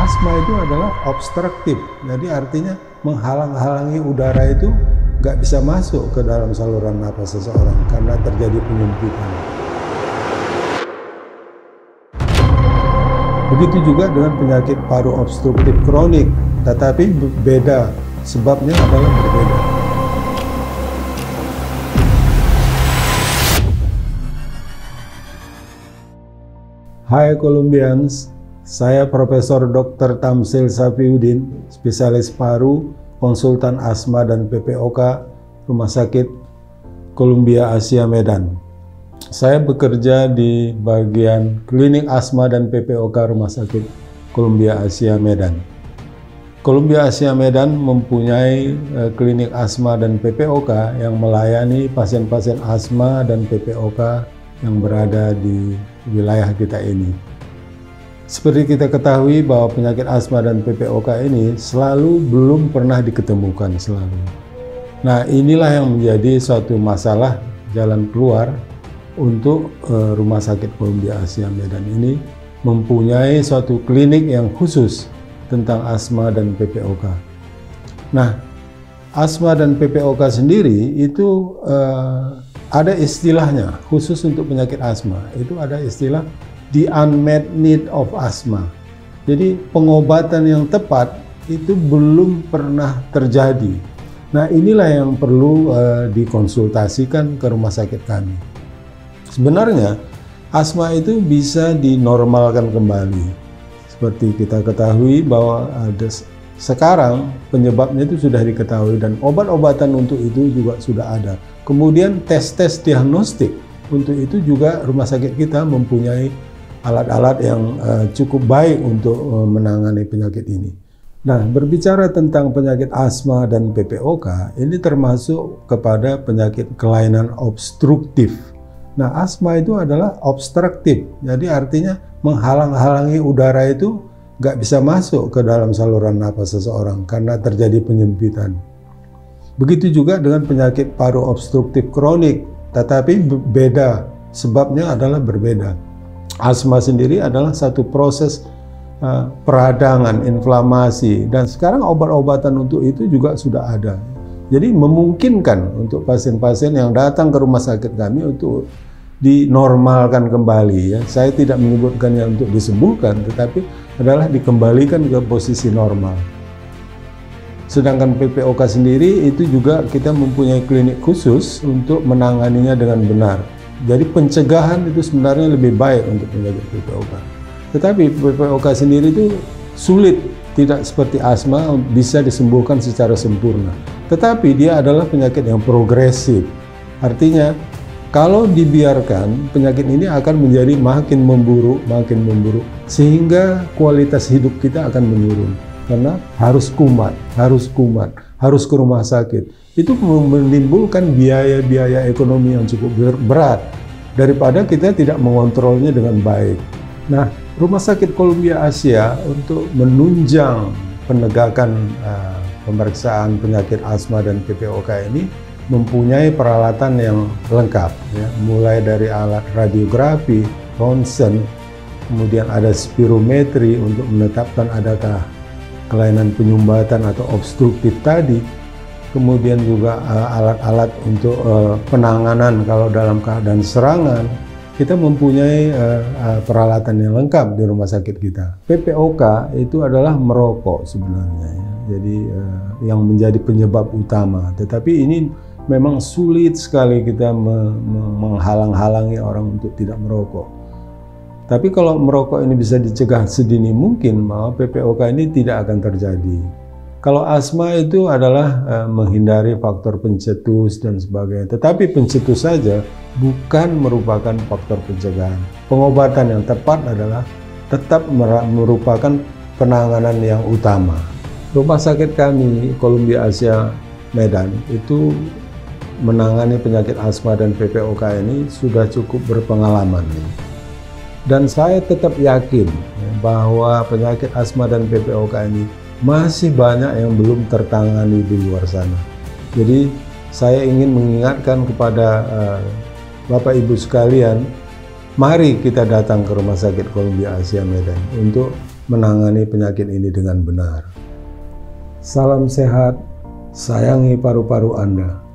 Asma itu adalah obstruktif, jadi artinya menghalang-halangi udara itu nggak bisa masuk ke dalam saluran napas seseorang karena terjadi penyempitan. Begitu juga dengan penyakit paru obstruktif kronik, tetapi beda, sebabnya adalah berbeda. Hai Colombians, saya Profesor Dr. Tamsil Safiuddin, spesialis paru, konsultan asma dan PPOK, Rumah Sakit Columbia Asia Medan. Saya bekerja di bagian klinik asma dan PPOK Rumah Sakit Columbia Asia Medan. Columbia Asia Medan mempunyai klinik asma dan PPOK yang melayani pasien-pasien asma dan PPOK yang berada di wilayah kita ini. Seperti kita ketahui bahwa penyakit asma dan PPOK ini belum pernah diketemukan selalu. Nah, inilah yang menjadi suatu masalah jalan keluar untuk Rumah Sakit Columbia Asia Medan ini mempunyai suatu klinik yang khusus tentang asma dan PPOK. Nah, asma dan PPOK sendiri itu ada istilahnya khusus untuk penyakit asma. Itu ada istilah the unmet need of asthma. Jadi pengobatan yang tepat itu belum pernah terjadi. Nah, inilah yang perlu dikonsultasikan ke rumah sakit kami. Sebenarnya asma itu bisa dinormalkan kembali. Seperti kita ketahui bahwa sekarang penyebabnya itu sudah diketahui dan obat-obatan untuk itu juga sudah ada. Kemudian tes-tes diagnostik untuk itu juga rumah sakit kita mempunyai alat-alat yang cukup baik untuk menangani penyakit ini. Nah, berbicara tentang penyakit asma dan PPOK, ini termasuk kepada penyakit kelainan obstruktif. Nah, asma itu adalah obstruktif, jadi artinya menghalang-halangi udara itu nggak bisa masuk ke dalam saluran napas seseorang karena terjadi penyempitan. Begitu juga dengan penyakit paru obstruktif kronik, tetapi beda, sebabnya adalah berbeda. Asma sendiri adalah satu proses peradangan, inflamasi, dan sekarang obat-obatan untuk itu juga sudah ada. Jadi memungkinkan untuk pasien-pasien yang datang ke rumah sakit kami untuk dinormalkan kembali. Ya. Saya tidak menyebutkannya untuk disembuhkan, tetapi adalah dikembalikan ke posisi normal. Sedangkan PPOK sendiri itu juga kita mempunyai klinik khusus untuk menanganinya dengan benar. Jadi pencegahan itu sebenarnya lebih baik untuk penyakit PPOK. Tetapi PPOK sendiri itu sulit, tidak seperti asma bisa disembuhkan secara sempurna. Tetapi dia adalah penyakit yang progresif. Artinya kalau dibiarkan, penyakit ini akan menjadi makin memburuk, sehingga kualitas hidup kita akan menurun. Karena harus kumat, harus ke rumah sakit. Itu menimbulkan biaya-biaya ekonomi yang cukup berat daripada kita tidak mengontrolnya dengan baik. Nah, Rumah Sakit Columbia Asia untuk menunjang penegakan pemeriksaan penyakit asma dan PPOK ini mempunyai peralatan yang lengkap, ya, mulai dari alat radiografi, ronsen, kemudian ada spirometri untuk menetapkan adakah kelainan penyumbatan atau obstruktif tadi, kemudian juga alat-alat untuk penanganan kalau dalam keadaan serangan. Kita mempunyai peralatan yang lengkap di rumah sakit kita. PPOK itu adalah merokok sebenarnya, ya. Jadi yang menjadi penyebab utama. Tetapi ini memang sulit sekali kita menghalang-halangi orang untuk tidak merokok. Tapi kalau merokok ini bisa dicegah sedini mungkin, maka PPOK ini tidak akan terjadi. Kalau asma itu adalah menghindari faktor pencetus dan sebagainya. Tetapi pencetus saja bukan merupakan faktor pencegahan. Pengobatan yang tepat adalah tetap merupakan penanganan yang utama. Rumah sakit kami, Columbia Asia Medan, itu menangani penyakit asma dan PPOK ini sudah cukup berpengalaman. Dan saya tetap yakin bahwa penyakit asma dan PPOK ini masih banyak yang belum tertangani di luar sana. Jadi saya ingin mengingatkan kepada Bapak Ibu sekalian, mari kita datang ke Rumah Sakit Columbia Asia Medan untuk menangani penyakit ini dengan benar. Salam sehat, sayangi paru-paru Anda.